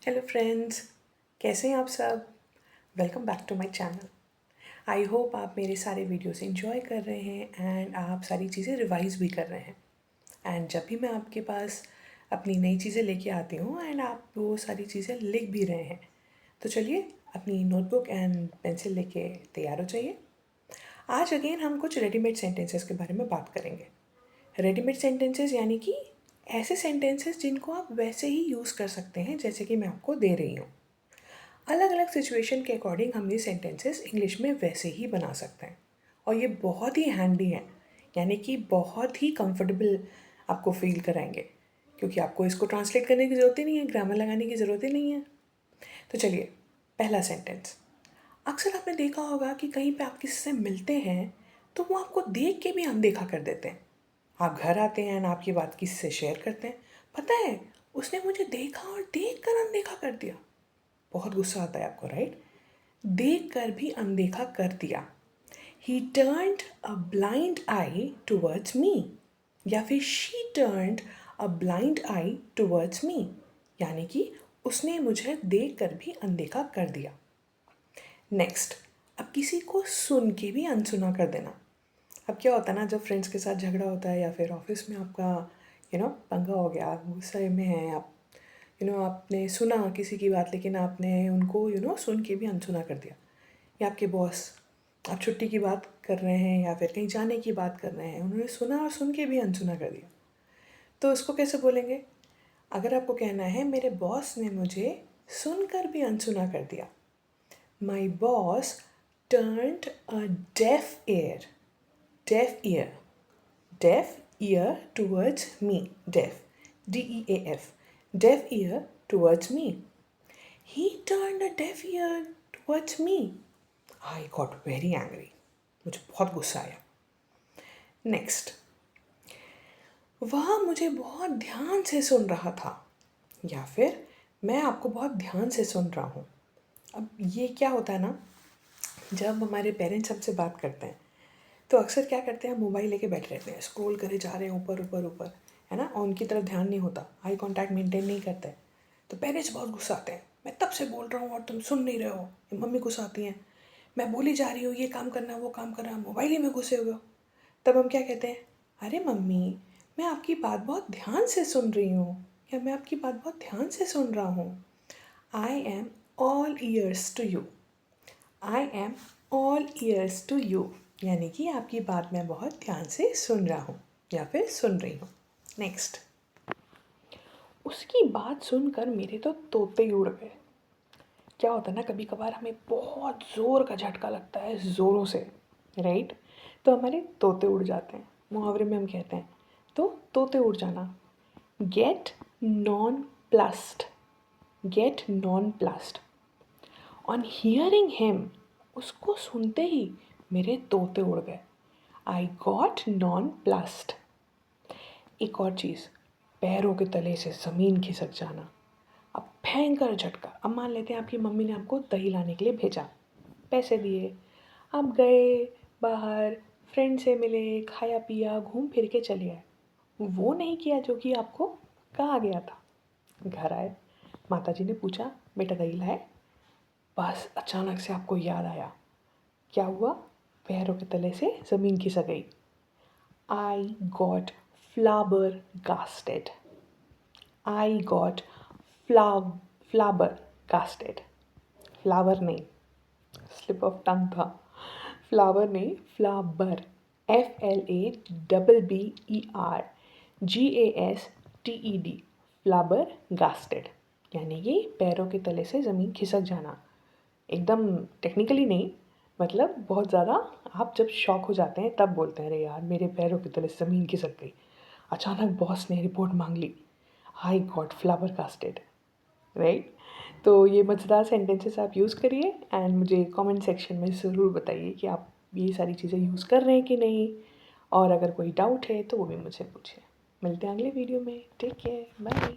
Hello friends, कैसे हैं आप सब। Welcome back to my channel. I hope आप मेरे सारे वीडियोस एंजॉय कर रहे हैं एंड आप सारी चीज़ें रिवाइज भी कर रहे हैं। एंड जब भी मैं आपके पास अपनी नई चीज़ें लेके आती हूँ एंड आप वो सारी चीज़ें लिख भी रहे हैं, तो चलिए अपनी नोटबुक एंड पेंसिल लेके तैयार हो जाइए। आज अगेन हम कुछ रेडीमेड सेंटेंसेस के बारे में बात करेंगे। रेडीमेड सेंटेंसेस यानी कि ऐसे सेंटेंसेस जिनको आप वैसे ही यूज़ कर सकते हैं जैसे कि मैं आपको दे रही हूँ। अलग अलग सिचुएशन के अकॉर्डिंग हम ये सेंटेंसेस इंग्लिश में वैसे ही बना सकते हैं और ये बहुत ही हैंडी हैं, यानी कि बहुत ही कंफर्टेबल आपको फील कराएंगे, क्योंकि आपको इसको ट्रांसलेट करने की ज़रूरत ही नहीं है, ग्रामर लगाने की ज़रूरत ही नहीं है। तो चलिए, पहला सेंटेंस। अक्सर आपने देखा होगा कि कहीं पे आप किसी से मिलते हैं तो वो आपको देख के भी अनदेखा कर देते हैं। आप घर आते हैं और आपकी बात किसी से शेयर करते हैं, पता है उसने मुझे देखा और देख कर अनदेखा कर दिया। बहुत गुस्सा आता है आपको, राइट। देख कर भी अनदेखा कर दिया। ही turned a blind I towards me, या फिर she turned a blind I towards me, यानी कि उसने मुझे देख कर भी अनदेखा कर दिया। नेक्स्ट, अब किसी को सुन के भी अनसुना कर देना। अब क्या होता है ना, जब फ्रेंड्स के साथ झगड़ा होता है या फिर ऑफिस में आपका पंगा हो गया, आप गुस्से में हैं, आप आपने सुना किसी की बात लेकिन आपने उनको सुन के भी अनसुना कर दिया। या आपके बॉस, आप छुट्टी की बात कर रहे हैं या फिर कहीं जाने की बात कर रहे हैं, उन्होंने सुना और सुन के भी अनसुना कर दिया। तो उसको कैसे बोलेंगे? अगर आपको कहना है मेरे बॉस ने मुझे सुनकर भी अनसुना कर दिया, my boss turned a deaf ear, deaf ear, deaf ear towards me, deaf, deaf, deaf ear towards me. He turned a deaf ear towards me. I got very angry. मुझे बहुत गुस्सा आया। नेक्स्ट, वह मुझे बहुत ध्यान से सुन रहा था, या फिर मैं आपको बहुत ध्यान से सुन रहा हूँ। अब ये क्या होता है ना, जब हमारे पेरेंट्स हमसे बात करते हैं तो अक्सर क्या करते हैं, मोबाइल लेके बैठे रहते हैं, स्क्रॉल करे जा रहे हैं ऊपर ऊपर ऊपर, है ना, और उनकी तरफ ध्यान नहीं होता, आई कांटेक्ट मेंटेन नहीं करते। तो पेरेंट्स बहुत गुस्सा आते हैं, मैं तब से बोल रहा हूँ और तुम सुन नहीं रहे हो। मम्मी गुस्सा आती हैं, मैं बोली जा रही हूँ ये काम करना वो काम करना, मोबाइल ही में घुसे हुए हो। तब हम क्या कहते हैं, अरे मम्मी मैं आपकी बात बहुत ध्यान से सुन रही हूँ, या मैं आपकी बात बहुत ध्यान से सुन रहा हूँ। I am all ears to you, I am all ears to you, यानी कि आपकी बात मैं बहुत ध्यान से सुन रहा हूँ या फिर सुन रही हूँ। नेक्स्ट, उसकी बात सुनकर मेरे तो तोते उड़ गए। क्या होता है ना, कभी कभार हमें बहुत ज़ोर का झटका लगता है, ज़ोरों से, राइट, तो हमारे तोते उड़ जाते हैं। मुहावरे में हम कहते हैं तो तोते उड़ जाना। Gate non plussed, gate non plussed. On hearing him, उसको सुनते ही मेरे तोते उड़ गए। I got non plussed. एक और चीज़, पैरों के तले से ज़मीन खिसक जाना। अब भयंकर झटका। अब मान लेते हैं आपकी मम्मी ने आपको दही लाने के लिए भेजा, पैसे दिए, आप गए बाहर, फ्रेंड से मिले, खाया पिया, घूम फिर के चले आए। वो नहीं किया जो कि आपको कहा गया था। घर आए, माताजी ने पूछा बेटा दही लाए, बस अचानक से आपको याद आया, क्या हुआ, पैरों के तले से ज़मीन खिसक गई। I got flabbergasted, I got flabbergasted। Flower नहीं, स्लिप ऑफ टंग था, फ्लावर नहीं, फ्लाबर, FLABBERGASTED, flabbergasted, यानी कि पैरों के तले से ज़मीन खिसक जाना। एकदम टेक्निकली नहीं, मतलब बहुत ज़्यादा आप जब शॉक हो जाते हैं तब बोलते हैं अरे यार मेरे पैरों की तले ज़मीन खिसक गई, अचानक बॉस ने रिपोर्ट मांग ली, आई गॉट फ्लाबरकास्टेड, राइट। तो ये मज़ेदार सेंटेंसेस आप यूज़ करिए एंड मुझे कमेंट सेक्शन में ज़रूर बताइए कि आप ये सारी चीज़ें यूज़ कर रहे हैं कि नहीं, और अगर कोई डाउट है तो वो भी मुझे पूछिए। मिलते हैं अगले वीडियो में, टेक केयर, बाय।